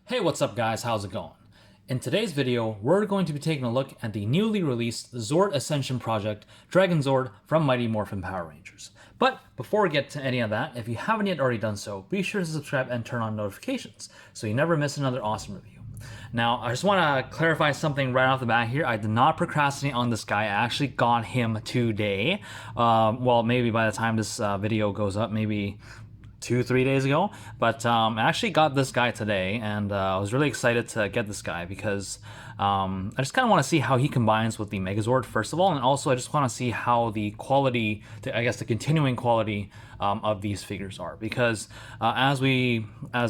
Hey, what's up guys, how's it going? In today's video, we're going to be taking a look at the newly released Zord Ascension Project Dragonzord from Mighty Morphin Power Rangers. But before we get to any of that, if you haven't yet already done so, be sure to subscribe and turn on notifications so you never miss another awesome review. Now, I just want to clarify something right off the bat here. I did not procrastinate on this guy. I actually got him today. Well, maybe by the time this video goes up, maybe 2-3 days ago, but I actually got this guy today, and I was really excited to get this guy because I just kind of want to see how he combines with the Megazord first of all, and also I just want to see how the quality, I guess the continuing quality of these figures are, because as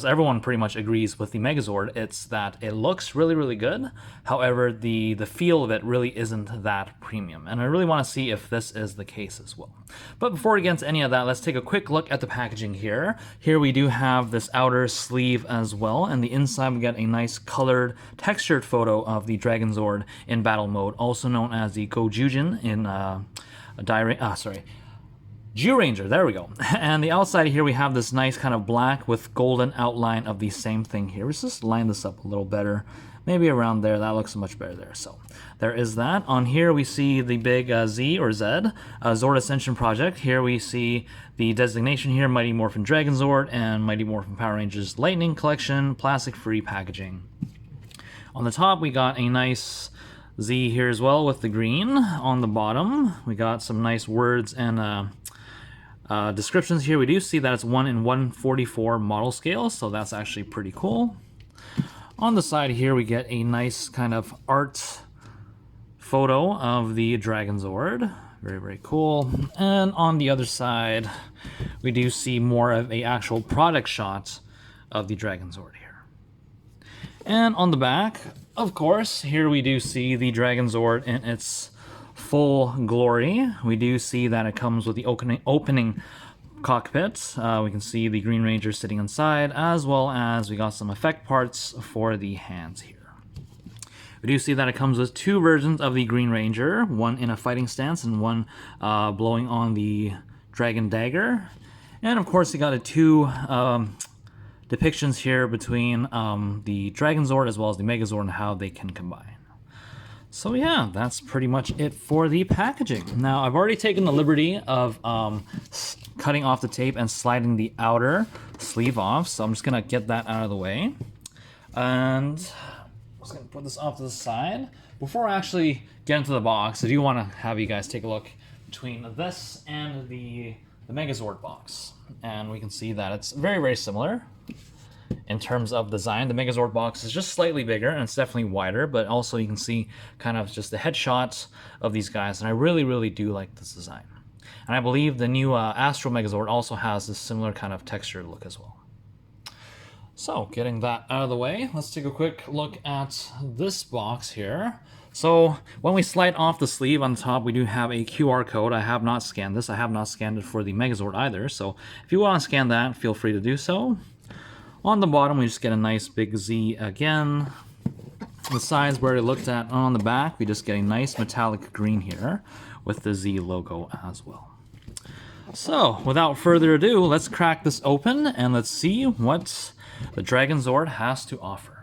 everyone pretty much agrees with the Megazord, it's that it looks really good. However, the feel of it really isn't that premium, and I really want to see if this is the case as well. But before we get into any of that, let's take a quick look at the packaging here. Here we do have this outer sleeve as well, and the inside we get a nice colored, textured photo of the Dragonzord in battle mode, also known as the Gojujin in Zyuranger, there we go. And the outside here we have this nice kind of black with golden outline of the same thing here. Let's just line this up a little better. Maybe around there, that looks much better there. So there is that. On here we see the big Z or Z, Zord Ascension Project. Here we see the designation here, Mighty Morphin Dragonzord and Mighty Morphin Power Rangers Lightning Collection, plastic-free packaging. On the top we got a nice Z here as well with the green. On the bottom we got some nice words and descriptions here. We do see that it's 1/144 model scale, so that's actually pretty cool. On the side here we get a nice kind of art photo of the Dragonzord. Very cool. And on the other side we do see more of a actual product shot of the Dragonzord here. And on the back, of course, here we do see the Dragonzord in its full glory. We do see that it comes with the opening cockpit. We can see the Green Ranger sitting inside, as well as we got some effect parts for the hands here. We do see that it comes with two versions of the Green Ranger, one in a fighting stance and one blowing on the Dragon Dagger. And of course we got two depictions here between the Dragonzord as well as the Megazord and how they can combine. So yeah, that's pretty much it for the packaging. Now, I've already taken the liberty of cutting off the tape and sliding the outer sleeve off, so I'm just gonna get that out of the way. And I'm just gonna put this off to the side. Before I actually get into the box, I do want to have you guys take a look between this and the Megazord box. And we can see that it's very similar. In terms of design, the Megazord box is just slightly bigger and it's definitely wider, but also you can see kind of just the headshots of these guys, and I really do like this design. And I believe the new Astro Megazord also has this similar kind of textured look as well. So, getting that out of the way, let's take a quick look at this box here. So, when we slide off the sleeve on top, we do have a QR code. I have not scanned this. I have not scanned it for the Megazord either, so if you want to scan that, feel free to do so. On the bottom, we just get a nice big Z again. The sides where it looked at on the back, we just get a nice metallic green here with the Z logo as well. So, without further ado, let's crack this open and let's see what the Dragonzord has to offer.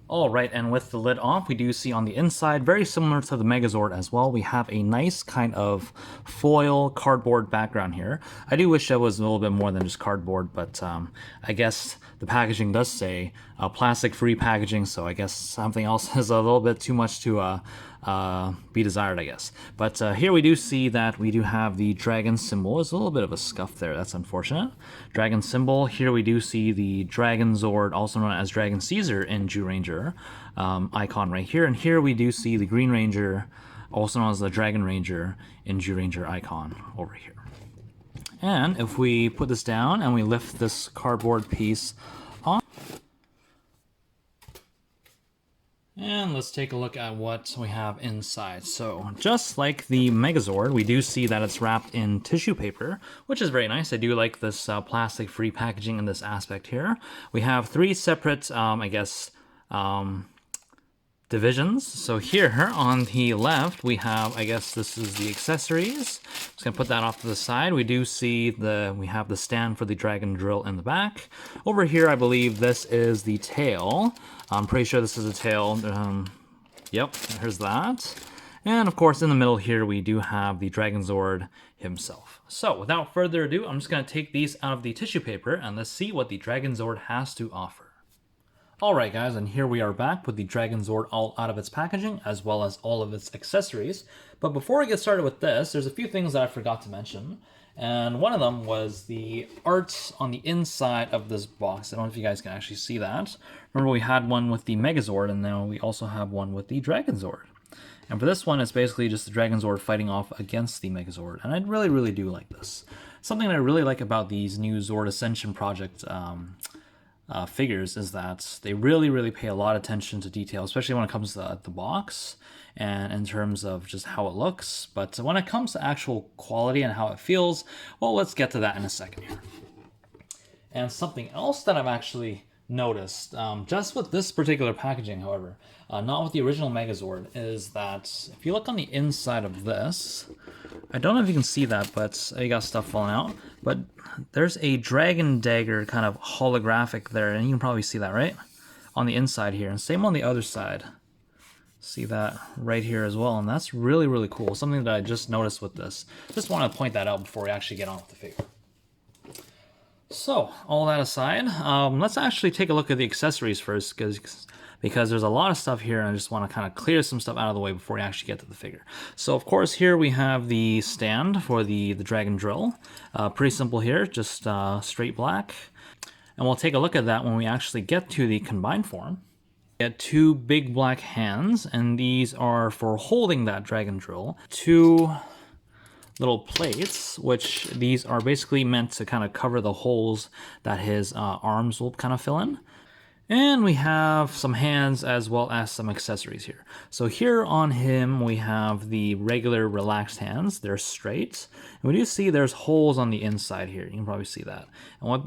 Alright, and with the lid off, we do see on the inside, very similar to the Megazord as well, we have a nice kind of foil cardboard background here. I do wish that was a little bit more than just cardboard, but I guess the packaging does say plastic-free packaging, so I guess something else is a little bit too much to be desired, I guess. But here we do see that we do have the dragon symbol. There's a little bit of a scuff there, that's unfortunate. Dragon symbol. Here we do see the Dragonzord, also known as Dragon Caesar in Zyuranger icon right here. And here we do see the Green Ranger, also known as the Dragon Ranger in Zyuranger icon over here. And if we put this down and we lift this cardboard piece off, and let's take a look at what we have inside. So, just like the Megazord, we do see that it's wrapped in tissue paper, which is very nice. I do like this plastic-free packaging in this aspect here. We have three separate, divisions. So here on the left, we have, I guess this is the accessories. Just gonna put that off to the side. We do see we have the stand for the dragon drill in the back. Over here, I believe this is the tail. I'm pretty sure this is a tail. Yep, here's that. And of course, in the middle here, we do have the Dragonzord himself. So without further ado, I'm just gonna take these out of the tissue paper and let's see what the Dragonzord has to offer. Alright guys, and here we are back with the Dragonzord all out of its packaging, as well as all of its accessories. But before I get started with this, there's a few things that I forgot to mention. And one of them was the art on the inside of this box. I don't know if you guys can actually see that. Remember we had one with the Megazord, and now we also have one with the Dragonzord. And for this one, it's basically just the Dragonzord fighting off against the Megazord. And I really, really do like this. Something that I really like about these new Zord Ascension Project figures is that they really pay a lot of attention to detail, especially when it comes to the box and in terms of just how it looks. But when it comes to actual quality and how it feels, well, let's get to that in a second here. And something else that I've actually noticed, just with this particular packaging, however, not with the original Megazord, is that if you look on the inside of this, I don't know if you can see that, but you got stuff falling out, but there's a dragon dagger kind of holographic there, and you can probably see that, right? On the inside here, and same on the other side. See that right here as well, and that's really cool. Something that I just noticed with this. Just want to point that out before we actually get on with the figure. So, all that aside, let's actually take a look at the accessories first, because there's a lot of stuff here, and I just want to kind of clear some stuff out of the way before we actually get to the figure. So, of course, here we have the stand for the dragon drill. Pretty simple here, just straight black. And we'll take a look at that when we actually get to the combined form. We get two big black hands, and these are for holding that dragon drill. Two little plates, which these are basically meant to kind of cover the holes that his arms will kind of fill in. And we have some hands as well as some accessories here. So here on him, we have the regular relaxed hands. They're straight. And we do see there's holes on the inside here. You can probably see that. And what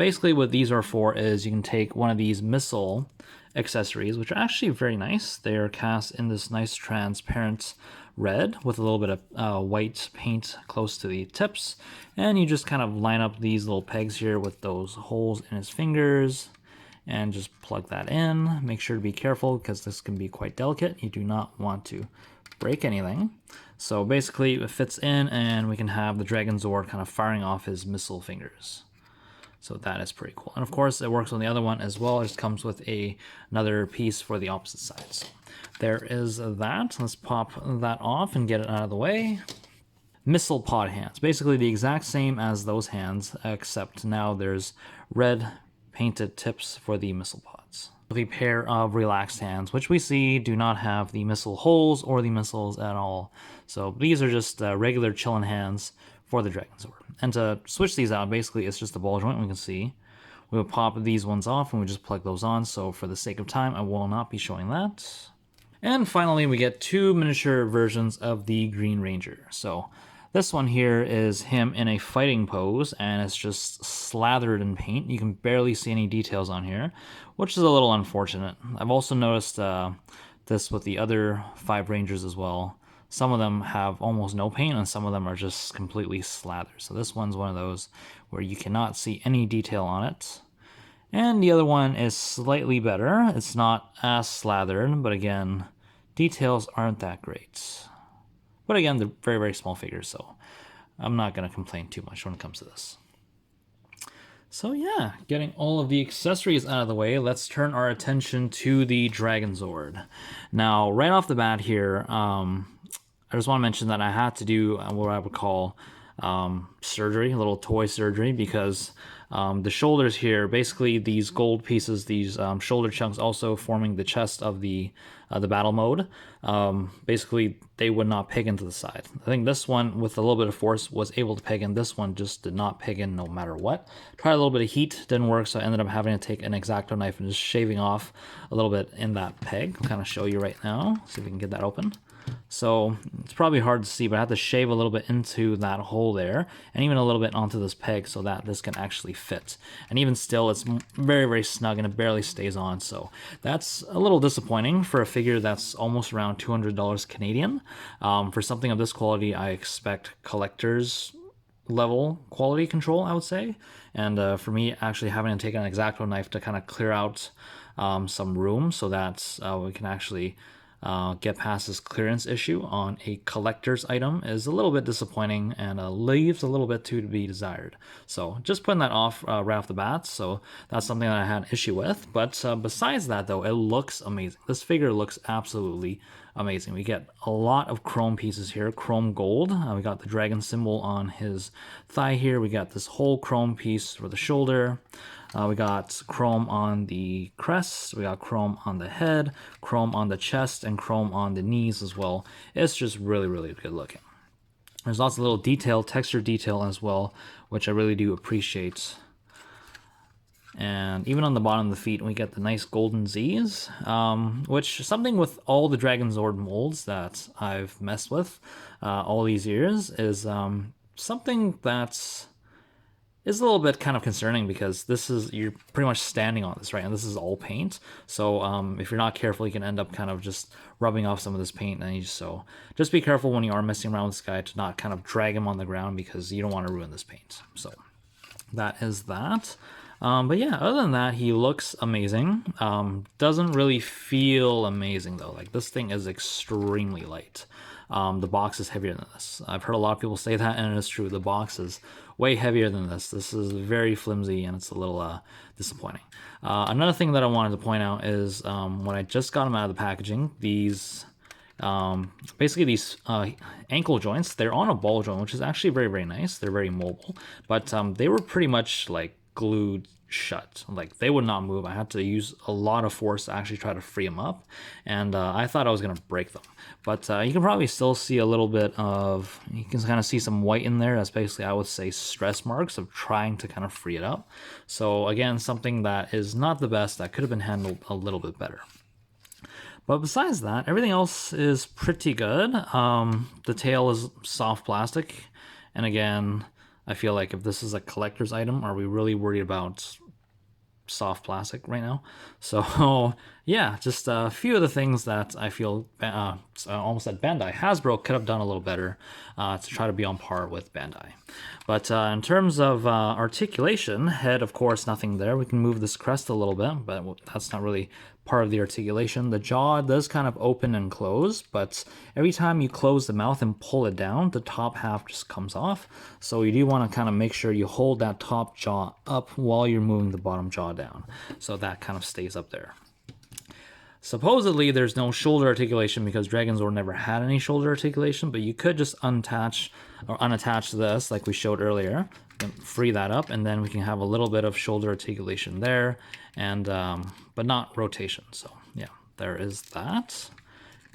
these are for is you can take one of these missile accessories, which are actually very nice. They are cast in this nice transparent red with a little bit of white paint close to the tips. And you just kind of line up these little pegs here with those holes in his fingers. And just plug that in. Make sure to be careful because this can be quite delicate. You do not want to break anything. So basically it fits in and we can have the Dragonzord kind of firing off his missile fingers. So that is pretty cool. And of course it works on the other one as well. It just comes with another piece for the opposite side. So there is that. Let's pop that off and get it out of the way. Missile pod hands. Basically the exact same as those hands, except now there's red painted tips for the missile pods. A pair of relaxed hands, which we see do not have the missile holes or the missiles at all. So these are just regular chillin' hands for the Dragonzord. And to switch these out, basically it's just a ball joint we can see. We will pop these ones off and we just plug those on. So for the sake of time, I will not be showing that. And finally, we get two miniature versions of the Green Ranger. So this one here is him in a fighting pose, and it's just slathered in paint. You can barely see any details on here, which is a little unfortunate. I've also noticed this with the other 5 Rangers as well. Some of them have almost no paint, and some of them are just completely slathered. So this one's one of those where you cannot see any detail on it. And the other one is slightly better. It's not as slathered, but again, details aren't that great. But again, they're very small figures, so I'm not going to complain too much when it comes to this. So yeah, getting all of the accessories out of the way, let's turn our attention to the Dragonzord. Now, right off the bat here, I just want to mention that I had to do what I would call surgery, a little toy surgery, because the shoulders here, basically these gold pieces, these shoulder chunks also forming the chest of the battle mode, basically they would not peg into the side. I think this one with a little bit of force was able to peg in. This one just did not peg in no matter what. Tried a little bit of heat, didn't work, so I ended up having to take an X-Acto knife and just shaving off a little bit in that peg. I'll kind of show you right now, see if we can get that open. So it's probably hard to see, but I have to shave a little bit into that hole there, and even a little bit onto this peg so that this can actually fit. And even still, it's very, very snug and it barely stays on. So that's a little disappointing for a figure that's almost around $200 Canadian. For something of this quality, I expect collector's level quality control, I would say. And for me, actually having to take an X-Acto knife to kind of clear out some room so that we can actually get past this clearance issue on a collector's item is a little bit disappointing and leaves a little bit to be desired. So just putting that off right off the bat. So that's something that I had an issue with. But besides that, though, it looks amazing. This figure looks absolutely amazing. We get a lot of chrome pieces here, chrome gold. We got the dragon symbol on his thigh here. We got this whole chrome piece for the shoulder. We got chrome on the crest, we got chrome on the head, chrome on the chest, and chrome on the knees as well. It's just really, really good looking. There's lots of little detail, texture detail as well, which I really do appreciate. And even on the bottom of the feet, we get the nice golden Z's, which something with all the Dragonzord molds that I've messed with all these years is something that's is a little bit kind of concerning, because this is, you're pretty much standing on this, right? And this is all paint. So if you're not careful, you can end up kind of just rubbing off some of this paint. And so just be careful when you are messing around with this guy to not kind of drag him on the ground, because you don't want to ruin this paint. So that is that. But yeah, other than that, he looks amazing. Doesn't really feel amazing though. Like, this thing is extremely light. The box is heavier than this. I've heard a lot of people say that, and it is true. The box is way heavier than this. This is very flimsy, and it's a little disappointing. Another thing that I wanted to point out is when I just got them out of the packaging, these basically these ankle joints, they're on a ball joint, which is actually very, very nice. They're very mobile, but they were pretty much like glued shut. Like, they would not move. I had to use a lot of force to actually try to free them up, and I thought I was going to break them. But you can probably still see a little bit of, you can kind of see some white in there. That's basically, I would say, stress marks of trying to kind of free it up. So again, something that is not the best, that could have been handled a little bit better. But besides that, everything else is pretty good. The tail is soft plastic, and again, I feel like if this is a collector's item, are we really worried about soft plastic right now? So yeah, just a few of the things that I feel almost at Bandai. Hasbro could have done a little better to try to be on par with Bandai. But in terms of articulation, head, of course, nothing there. We can move this crest a little bit, but that's not really part of the articulation. The jaw does kind of open and close, but every time you close the mouth and pull it down, the top half just comes off. So you do want to kind of make sure you hold that top jaw up while you're moving the bottom jaw down, so that kind of stays up there. Supposedly there's no shoulder articulation because Dragonzord never had any shoulder articulation, but you could just unattach this like we showed earlier, and free that up, and then we can have a little bit of shoulder articulation there, and but not rotation. So yeah, there is that.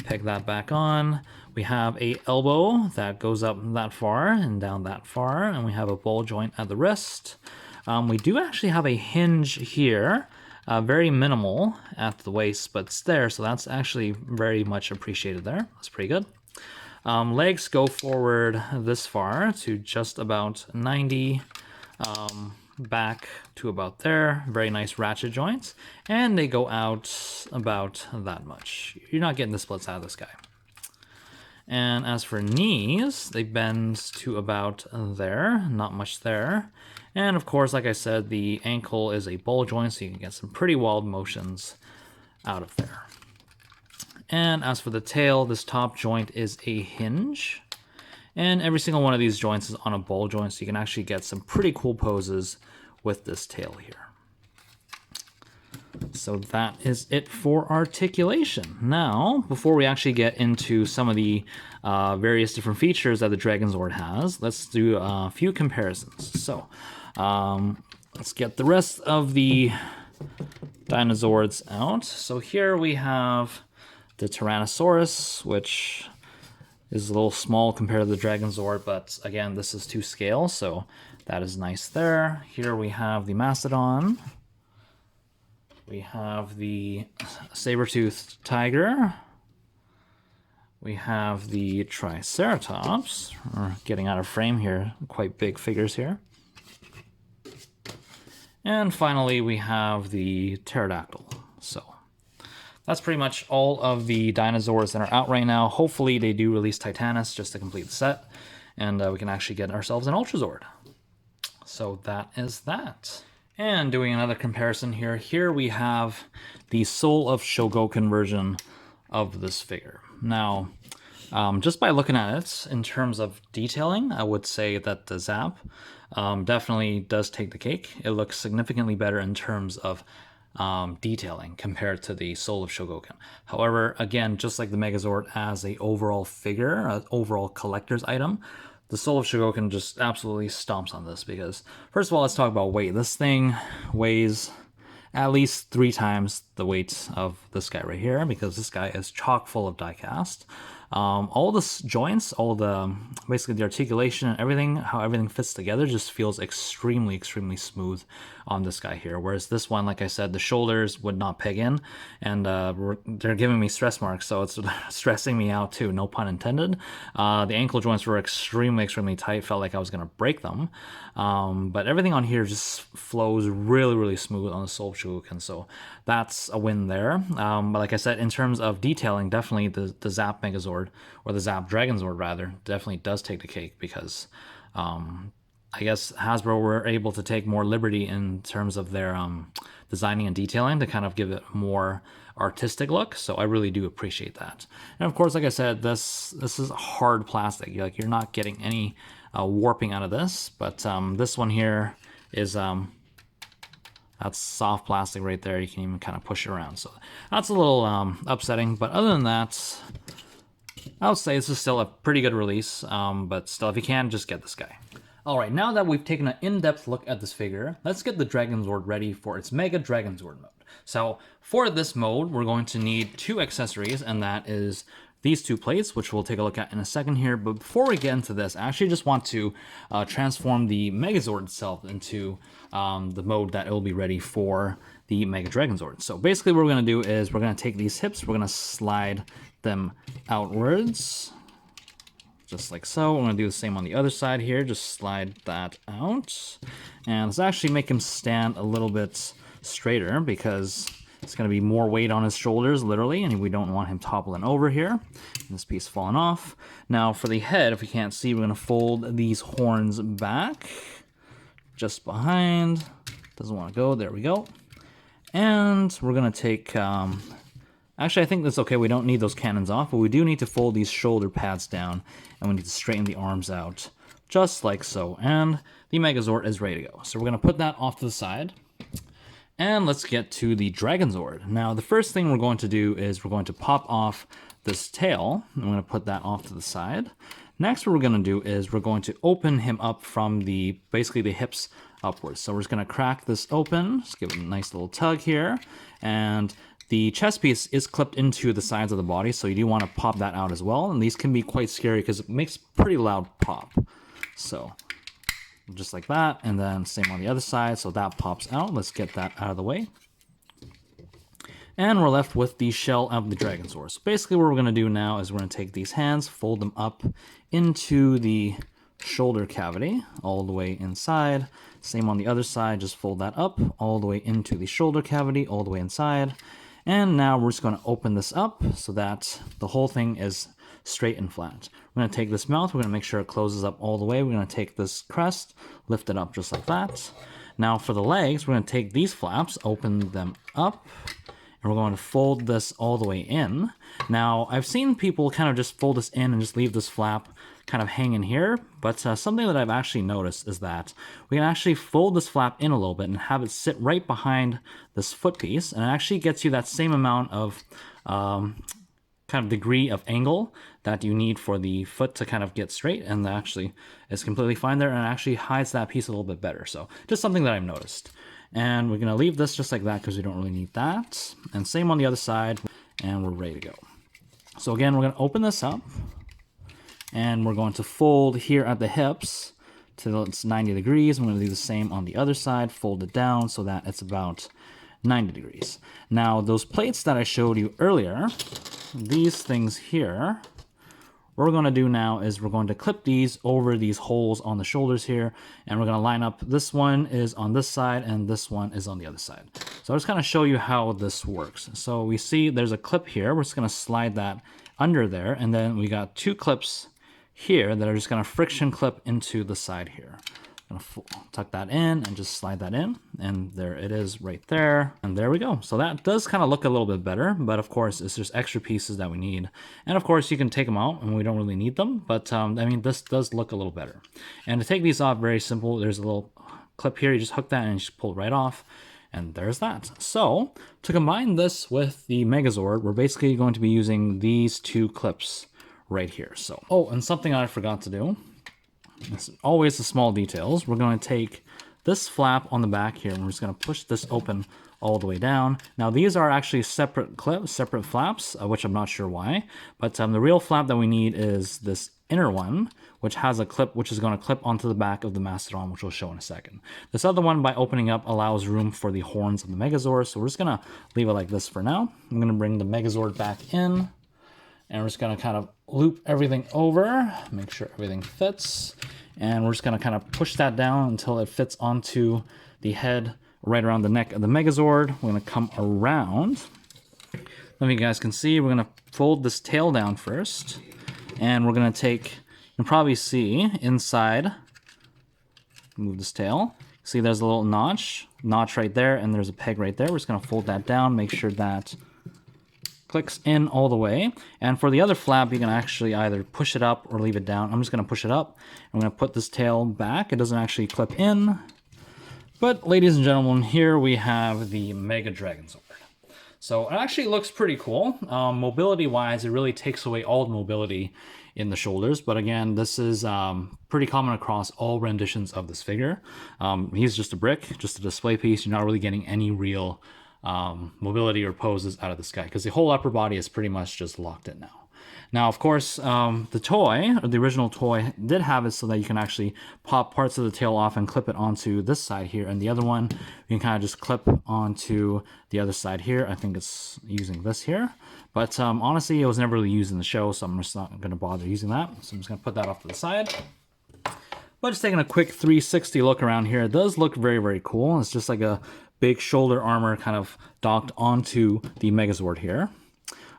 Peg that back on. We have a elbow that goes up that far and down that far, and we have a ball joint at the wrist. We do actually have a hinge here. Very minimal at the waist, but it's there, so that's actually very much appreciated there. That's pretty good. Legs go forward this far to just about 90, back to about there. Very nice ratchet joints, and they go out about that much. You're not getting the splits out of this guy. And as for knees, they bend to about there, not much there. And of course, like I said, the ankle is a ball joint, so you can get some pretty wild motions out of there. And as for the tail, this top joint is a hinge. And every single one of these joints is on a ball joint, so you can actually get some pretty cool poses with this tail here. So that is it for articulation. Now, before we actually get into some of the various different features that the Dragonzord has, let's do a few comparisons. So let's get the rest of the Dinozords out. So here we have the Tyrannosaurus, which is a little small compared to the Dragonzord, but again, this is to scale, so that is nice there. Here we have the Mastodon. We have the saber-toothed tiger. We have the Triceratops. We're getting out of frame here, quite big figures here. And finally, we have the Pterodactyl. So that's pretty much all of the dinosaurs that are out right now. Hopefully they do release Titanus just to complete the set, and we can actually get ourselves an Ultra Zord. So that is that. And doing another comparison here, here we have the Soul of Shogoken version of this figure. Now, just by looking at it, in terms of detailing, I would say that the Zap definitely does take the cake. It looks significantly better in terms of detailing compared to the Soul of Shogoken. However, again, just like the Megazord as a overall figure, an overall collector's item, the Soul of Shogoken just absolutely stomps on this because, first of all, let's talk about weight. This thing weighs at least 3 times the weight of this guy right here because this guy is chock full of die cast. All the joints, all the basically the articulation and everything, how everything fits together just feels extremely smooth on this guy here. Whereas this one, like I said, the shoulders would not peg in, and they're giving me stress marks, so it's stressing me out too, no pun intended. The ankle joints were extremely tight, felt like I was gonna break them. But everything on here just flows really smooth on the Soul of Shogoken, so that's a win there. But like I said, in terms of detailing, definitely the Zap Megazord, or the Zap Dragonzord rather, definitely does take the cake because I guess Hasbro were able to take more liberty in terms of their designing and detailing to kind of give it more artistic look, so I really do appreciate that. And of course, like I said, this is hard plastic. You're not getting any warping out of this, but this one here is that's soft plastic right there. You can even kind of push it around, so that's a little upsetting, but other than that, I would say this is still a pretty good release, but still, if you can, just get this guy. Alright, now that we've taken an in-depth look at this figure, let's get the Dragonzord ready for its Mega Dragonzord mode. So, for this mode, we're going to need 2 accessories, and that is these 2 plates, which we'll take a look at in a second here. But before we get into this, I actually just want to transform the Megazord itself into the mode that it will be ready for the Mega Dragonzord. So basically what we're going to do is we're going to take these hips, we're going to slide them outwards, just like so. We're going to do the same on the other side here, just slide that out. And let's actually make him stand a little bit straighter because it's going to be more weight on his shoulders, literally, and we don't want him toppling over here. This piece falling off. Now for the head, if we can't see, we're going to fold these horns back, just behind. Doesn't want to go, there we go. And we're going to take, actually I think that's okay, we don't need those cannons off, but we do need to fold these shoulder pads down, and we need to straighten the arms out, just like so. And the Megazord is ready to go. So we're going to put that off to the side. And let's get to the Dragonzord. Now, the first thing we're going to do is we're going to pop off this tail. I'm going to put that off to the side. Next, what we're going to do is we're going to open him up from basically the hips upwards. So we're just going to crack this open. Just give it a nice little tug here. And the chest piece is clipped into the sides of the body, so you do want to pop that out as well. And these can be quite scary because it makes pretty loud pop. So just like that, and then same on the other side, so that pops out. Let's get that out of the way. And we're left with the shell of the Dragonzord. So basically what we're going to do now is we're going to take these hands, fold them up into the shoulder cavity, all the way inside. Same on the other side, just fold that up, all the way into the shoulder cavity, all the way inside. And now we're just going to open this up so that the whole thing is straight and flat. We're going to take this mouth, we're going to make sure it closes up all the way. We're going to take this crest, lift it up just like that. Now for the legs, we're going to take these flaps, open them up, and we're going to fold this all the way in. Now, I've seen people kind of just fold this in and just leave this flap kind of hanging here, but something that I've actually noticed is that we can actually fold this flap in a little bit and have it sit right behind this foot piece, and it actually gets you that same amount of kind of degree of angle that you need for the foot to kind of get straight, and that actually is completely fine there and actually hides that piece a little bit better. So just something that I've noticed. And we're going to leave this just like that because we don't really need that. And same on the other side, and we're ready to go. So again, we're going to open this up, and we're going to fold here at the hips till it's 90 degrees. I'm going to do the same on the other side, fold it down so that it's about 90 degrees. Now, those plates that I showed you earlier, these things here, what we're going to do now is we're going to clip these over these holes on the shoulders here, and we're going to line up. This one is on this side and this one is on the other side. So I'll just kind of show you how this works. So we see there's a clip here. We're just going to slide that under there, and then we got 2 clips here that are just going to friction clip into the side here. I'm gonna tuck that in and just slide that in, and there it is right there, and there we go. So that does kind of look a little bit better, but of course it's just extra pieces that we need, and of course you can take them out and we don't really need them, but I mean, this does look a little better. And to take these off, very simple. There's a little clip here, you just hook that and you just pull it right off, and there's that. So to combine this with the Megazord, we're basically going to be using these 2 clips right here. So, oh, and something I forgot to do, it's always the small details. We're going to take this flap on the back here, and we're just going to push this open all the way down. Now these are actually separate clips, separate flaps, which I'm not sure why, but the real flap that we need is this inner one, which has a clip which is going to clip onto the back of the Mastodon, which we'll show in a second. This other one, by opening up, allows room for the horns of the Megazord, so we're just going to leave it like this for now. I'm going to bring the Megazord back in, and we're just going to kind of loop everything over, make sure everything fits, and we're just going to kind of push that down until it fits onto the head right around the neck of the Megazord. We're going to come around. Let me, you guys can see, we're going to fold this tail down first, and we're going to take, you can probably see inside, move this tail, see there's a little notch right there, and there's a peg right there. We're just going to fold that down, make sure that clicks in all the way. And for the other flap, you can actually either push it up or leave it down. I'm just going to push it up. I'm going to put this tail back. It doesn't actually clip in. But ladies and gentlemen, here we have the Mega Dragonzord. So it actually looks pretty cool. Mobility-wise, it really takes away all the mobility in the shoulders. But again, this is pretty common across all renditions of this figure. He's just a brick, just a display piece. You're not really getting any real mobility or poses out of this guy, because the whole upper body is pretty much just locked in now. Now, of course, the toy, or the original toy, did have it so that you can actually pop parts of the tail off and clip it onto this side here, and the other one you can kind of just clip onto the other side here. I think it's using this here, but honestly, it was never really used in the show, so I'm just not going to bother using that. So I'm just going to put that off to the side. But just taking a quick 360 look around here, it does look very, very cool. It's just like a big shoulder armor kind of docked onto the Megazord here.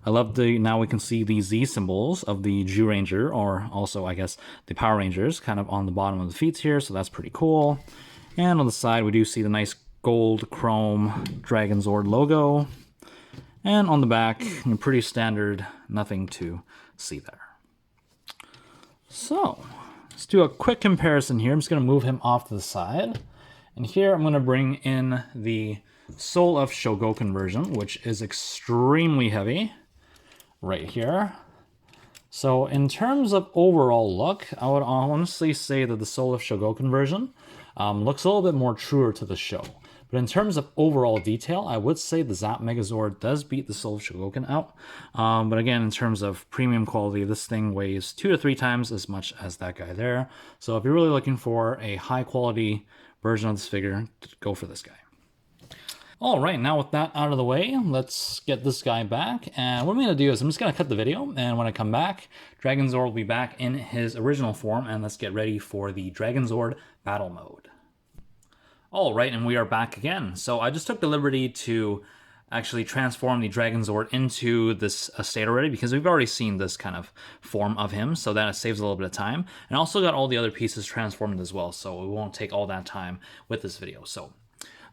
I love now we can see the Z symbols of the Zyuranger, or also, I guess, the Power Rangers, kind of on the bottom of the feet here, so that's pretty cool. And on the side, we do see the nice gold chrome Dragonzord logo. And on the back, pretty standard, nothing to see there. So, let's do a quick comparison here. I'm just going to move him off to the side. And here I'm going to bring in the Soul of Shogoken version, which is extremely heavy right here. So in terms of overall look, I would honestly say that the Soul of Shogoken version looks a little bit more truer to the show. But in terms of overall detail, I would say the Zap Megazord does beat the Soul of Shogoken out. But again, in terms of premium quality, this thing weighs 2 to 3 times as much as that guy there. So if you're really looking for a high quality version of this figure, go for this guy. All right, now with that out of the way, let's get this guy back. And what I'm going to do is I'm just going to cut the video, and when I come back, Dragonzord will be back in his original form, and let's get ready for the Dragonzord battle mode. All right, and we are back again. So I just took the liberty to actually transform the Dragonzord into this state already, because we've already seen this kind of form of him, so that it saves a little bit of time. And also got all the other pieces transformed as well, so we won't take all that time with this video. So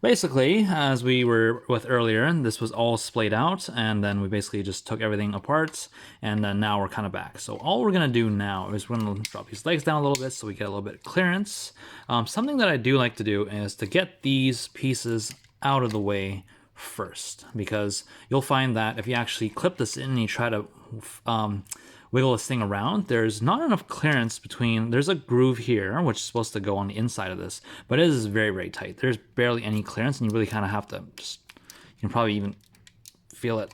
basically, as we were with earlier, this was all splayed out, and then we basically just took everything apart, and then now we're kind of back. So all we're going to do now is we're going to drop these legs down a little bit so we get a little bit of clearance. Something that I do like to do is to get these pieces out of the way first, because you'll find that if you actually clip this in and you try to wiggle this thing around, there's not enough clearance between, there's a groove here which is supposed to go on the inside of this, but it is very, very tight. There's barely any clearance, and you really kind of have to just, you can probably even feel it.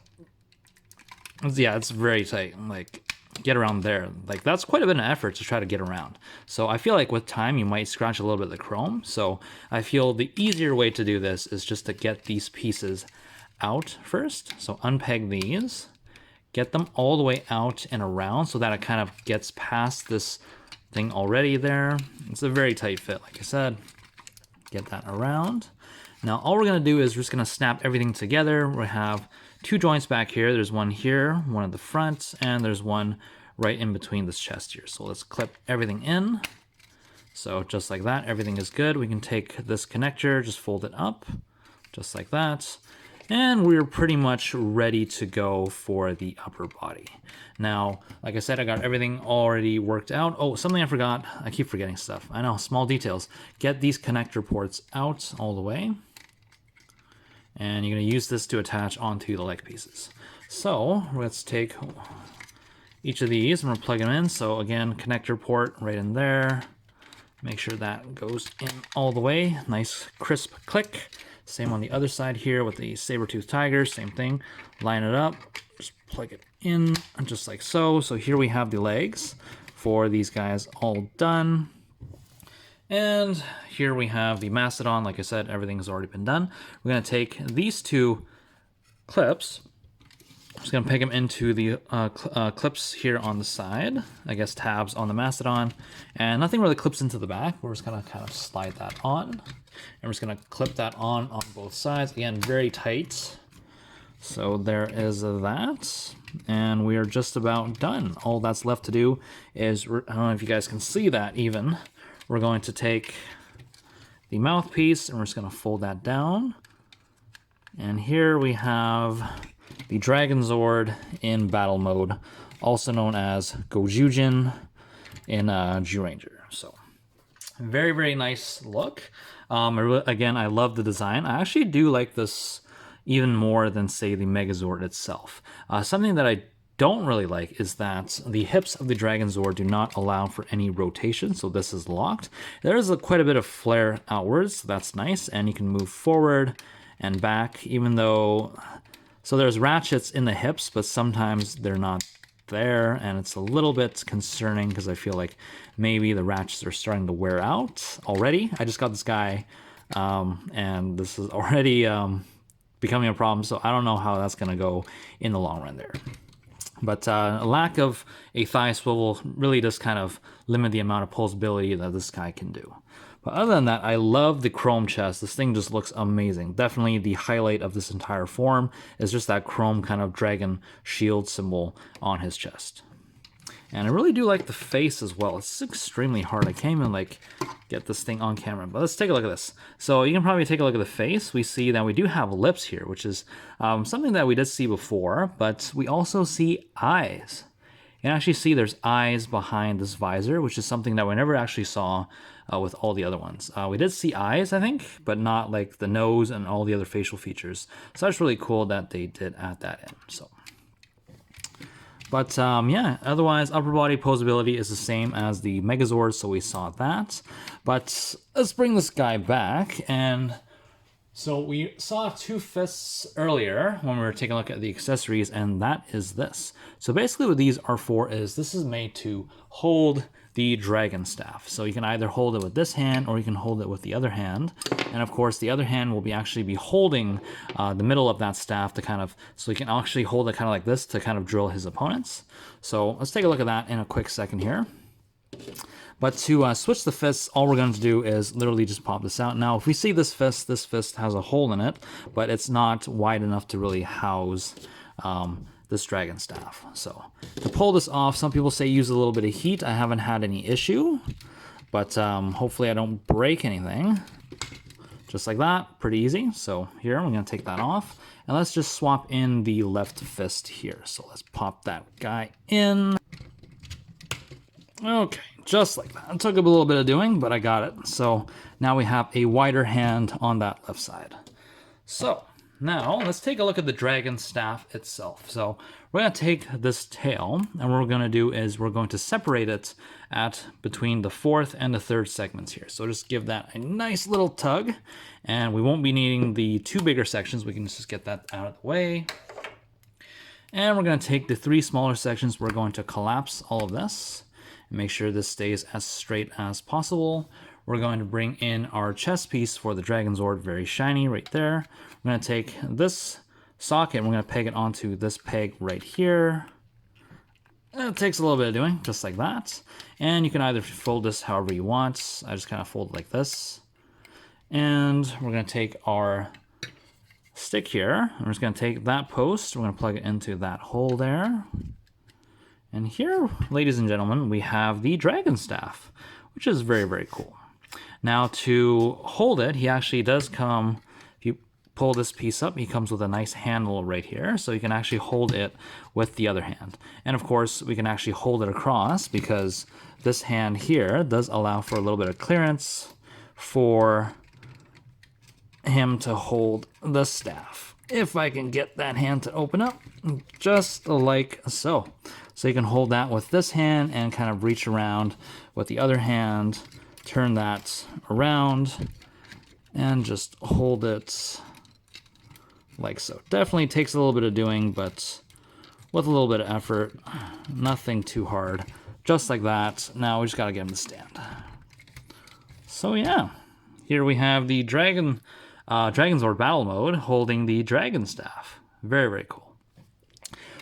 Yeah, it's very tight. Like, get around there. Like, that's quite a bit of effort to try to get around. So I feel like with time you might scratch a little bit of the chrome. So I feel the easier way to do this is just to get these pieces out first. So unpeg these, get them all the way out and around so that it kind of gets past this thing already there. It's a very tight fit, like I said. Get that around. Now all we're going to do is we're just going to snap everything together. We have 2 joints back here. There's one here, one at the front, and there's one right in between this chest here. So let's clip everything in. So just like that, everything is good. We can take this connector, just fold it up, just like that. And we're pretty much ready to go for the upper body. Now, like I said, I got everything already worked out. Oh, something I forgot. I keep forgetting stuff. I know, small details. Get these connector ports out all the way. And you're going to use this to attach onto the leg pieces. So let's take each of these and we'll plug them in. So again, connector port right in there. Make sure that goes in all the way. Nice crisp click. Same on the other side here with the saber-toothed tiger. Same thing. Line it up. Just plug it in just like so. So here we have the legs for these guys all done. And here we have the mastodon. Like I said, everything has already been done. We're going to take these 2 clips. I'm just going to peg them into the clips here on the side. I guess tabs on the mastodon. And nothing really clips into the back. We're just going to kind of slide that on. And we're just going to clip that on both sides. Again, very tight. So there is that. And we are just about done. All that's left to do is, I don't know if you guys can see that even. We're going to take the mouthpiece and we're just going to fold that down. And here we have the Dragonzord in battle mode, also known as Gojujin in Zyuranger. So very, very nice look. Again, I love the design. I actually do like this even more than, say, the Megazord itself. Something that I don't really like is that the hips of the Dragonzord do not allow for any rotation, so this is locked. There is quite a bit of flare outwards, so that's nice, and you can move forward and back, even though... So there's ratchets in the hips, but sometimes they're not there, and it's a little bit concerning because I feel like maybe the ratchets are starting to wear out already. I just got this guy, and this is already becoming a problem, so I don't know how that's going to go in the long run there. But a lack of a thigh swivel really does kind of limit the amount of pulsability that this guy can do. But other than that, I love the chrome chest. This thing just looks amazing. Definitely the highlight of this entire form is just that chrome kind of dragon shield symbol on his chest. And I really do like the face as well. It's extremely hard. I can't even like get this thing on camera. But let's take a look at this. So you can probably take a look at the face. We see that we do have lips here, which is something that we did see before. But we also see eyes. You can actually see there's eyes behind this visor, which is something that we never actually saw with all the other ones. We did see eyes, I think, but not like the nose and all the other facial features. So that's really cool that they did add that in. So, but yeah, otherwise upper body posability is the same as the Megazord, so we saw that. But let's bring this guy back. And so we saw 2 fists earlier when we were taking a look at the accessories, and that is this. So basically what these are for is this is made to hold the dragon staff. So you can either hold it with this hand or you can hold it with the other hand. And of course the other hand will be actually be holding the middle of that staff to kind of, so you can actually hold it kind of like this to kind of drill his opponents. So let's take a look at that in a quick second here. But to switch the fists, all we're going to do is literally just pop this out. Now, if we see this fist has a hole in it, but it's not wide enough to really house this dragon staff. So to pull this off, some people say use a little bit of heat. I haven't had any issue, but hopefully I don't break anything. Just like that, pretty easy. So here, I'm going to take that off. And let's just swap in the left fist here. So let's pop that guy in. Okay, just like that. It took a little bit of doing, but I got it. So now we have a wider hand on that left side. So now let's take a look at the dragon staff itself. So we're going to take this tail, and what we're going to do is we're going to separate it at between the 4th and the 3rd segments here. So just give that a nice little tug, and we won't be needing the 2 bigger sections. We can just get that out of the way. And we're going to take the 3 smaller sections. We're going to collapse all of this and make sure this stays as straight as possible. We're going to bring in our chest piece for the Dragonzord, very shiny right there. We're going to take this socket, and we're going to peg it onto this peg right here. It takes a little bit of doing, just like that. And you can either fold this however you want. I just kind of fold it like this. And we're going to take our stick here. We're just going to take that post. We're going to plug it into that hole there. And here, ladies and gentlemen, we have the dragon staff, which is very, very cool. Now to hold it, he actually does come, if you pull this piece up, he comes with a nice handle right here, so you can actually hold it with the other hand. And of course, we can actually hold it across because this hand here does allow for a little bit of clearance for him to hold the staff. If I can get that hand to open up, just like so. So you can hold that with this hand and kind of reach around with the other hand, turn that around, and just hold it like so. Definitely takes a little bit of doing, but with a little bit of effort, nothing too hard. Just like that. Now we just gotta get him to stand. So yeah, here we have the Dragonzord battle mode holding the dragon staff. Very, very cool.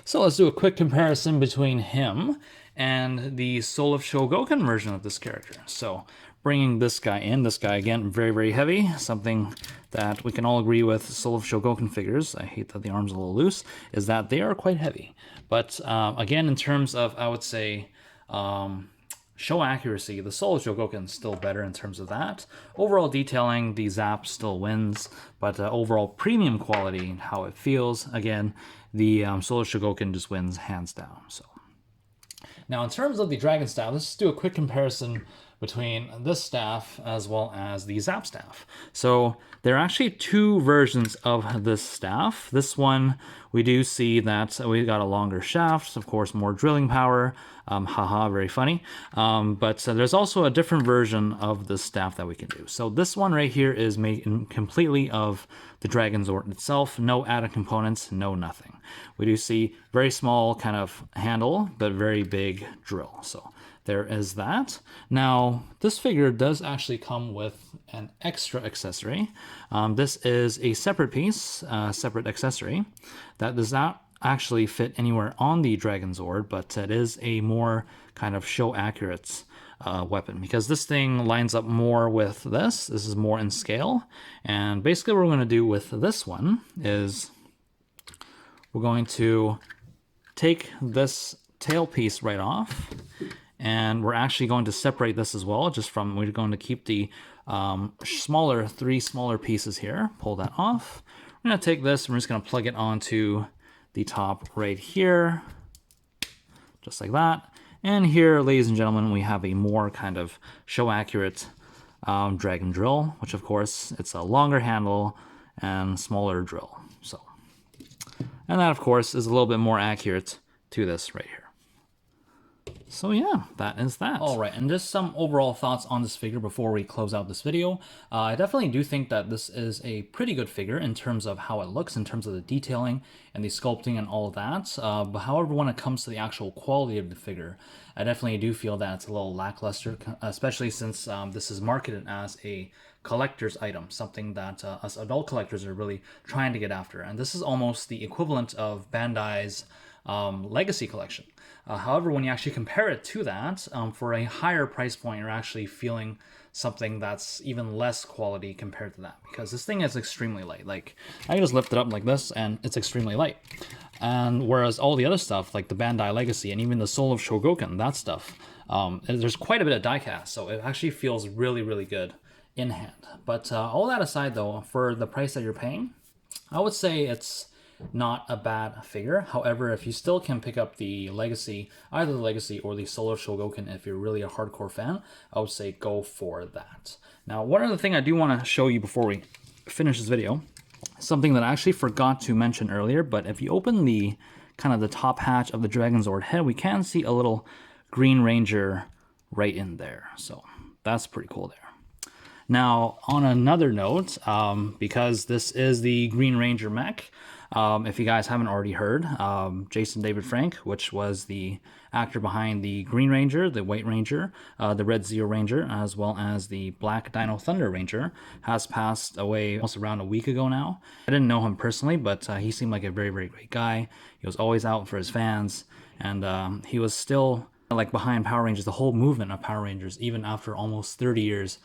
So let's do a quick comparison between him and the Soul of Shogoken version of this character. So bringing this guy in, this guy again, very, very heavy, something that we can all agree with Soul of Shogoken figures, I hate that the arm's a little loose, is that they are quite heavy. But again, in terms of, I would say, show accuracy, the Soul of Shogoken is still better in terms of that. Overall detailing, the Zap still wins, but overall premium quality, how it feels, again, the Soul of Shogoken just wins hands down. So now in terms of the Dragon Staff, let's do a quick comparison between this staff as well as the Zap staff. So there are actually two versions of this staff. This one, we do see that we got a longer shaft, of course, more drilling power. Haha, very funny. But there's also a different version of the staff that we can do. So this one right here is made completely of the Dragonzord itself. No added components, no nothing. We do see very small kind of handle, but very big drill. So there is that. Now, this figure does actually come with an extra accessory. This is a separate piece, separate accessory that does not actually fit anywhere on the Dragonzord, but it is a more kind of show accurate weapon because this thing lines up more with this. This is more in scale. And basically what we're going to do with this one is we're going to take this tail piece right off, and we're actually going to separate this as well, we're going to keep the three smaller pieces here, pull that off. We're going to take this and we're just going to plug it onto the top right here, just like that. And here, ladies and gentlemen, we have a more kind of show accurate dragon drill, which of course it's a longer handle and smaller drill. So, and that of course is a little bit more accurate to this right here. So yeah, that is that. All right, and just some overall thoughts on this figure before we close out this video. I definitely do think that this is a pretty good figure in terms of how it looks, in terms of the detailing and the sculpting and all of that. But however, when it comes to the actual quality of the figure, I definitely do feel that it's a little lackluster, especially since this is marketed as a collector's item, something that us adult collectors are really trying to get after. And this is almost the equivalent of Bandai's Legacy collection. However, when you actually compare it to that, for a higher price point, you're actually feeling something that's even less quality compared to that, because this thing is extremely light. Like, I can just lift it up like this and it's extremely light. And whereas all the other stuff, like the Bandai Legacy and even the Soul of Shogoken, that stuff, there's quite a bit of die cast, so it actually feels really, really good in hand. But all that aside though, for the price that you're paying, I would say it's not a bad figure. However, if you still can pick up the Legacy, either the Legacy or the Soul of Shogoken, if you're really a hardcore fan, I would say go for that. Now, one other thing I do want to show you before we finish this video, something that I actually forgot to mention earlier, but if you open the kind of the top hatch of the Dragonzord head, we can see a little Green Ranger right in there. So that's pretty cool there. Now, on another note, because this is the Green Ranger mech, If you guys haven't already heard, Jason David Frank, which was the actor behind the Green Ranger, the White Ranger, the Red Zeo Ranger, as well as the Black Dino Thunder Ranger, has passed away almost around a week ago now. I didn't know him personally, but he seemed like a very, very great guy. He was always out for his fans, and he was still like behind Power Rangers, the whole movement of Power Rangers, even after almost 30 years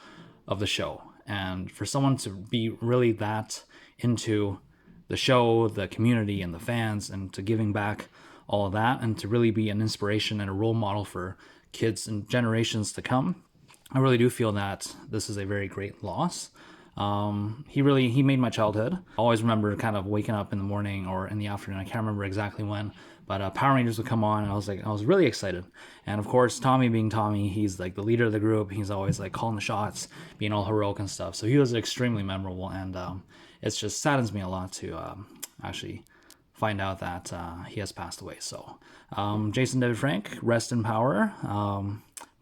of the show. And for someone to be really that into the show, the community, and the fans, and to giving back all of that, and to really be an inspiration and a role model for kids and generations to come, I really do feel that this is a very great loss. He made my childhood. I always remember kind of waking up in the morning or in the afternoon. I can't remember exactly when, but Power Rangers would come on, and I was really excited. And of course, Tommy being Tommy, he's like the leader of the group. He's always like calling the shots, being all heroic and stuff. So he was extremely memorable, and it's just saddens me a lot to actually find out that he has passed away. So Jason David Frank, rest in power.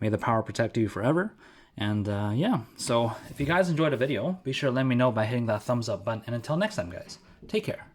May the power protect you forever. And yeah, so if you guys enjoyed the video, be sure to let me know by hitting that thumbs up button. And until next time, guys, take care.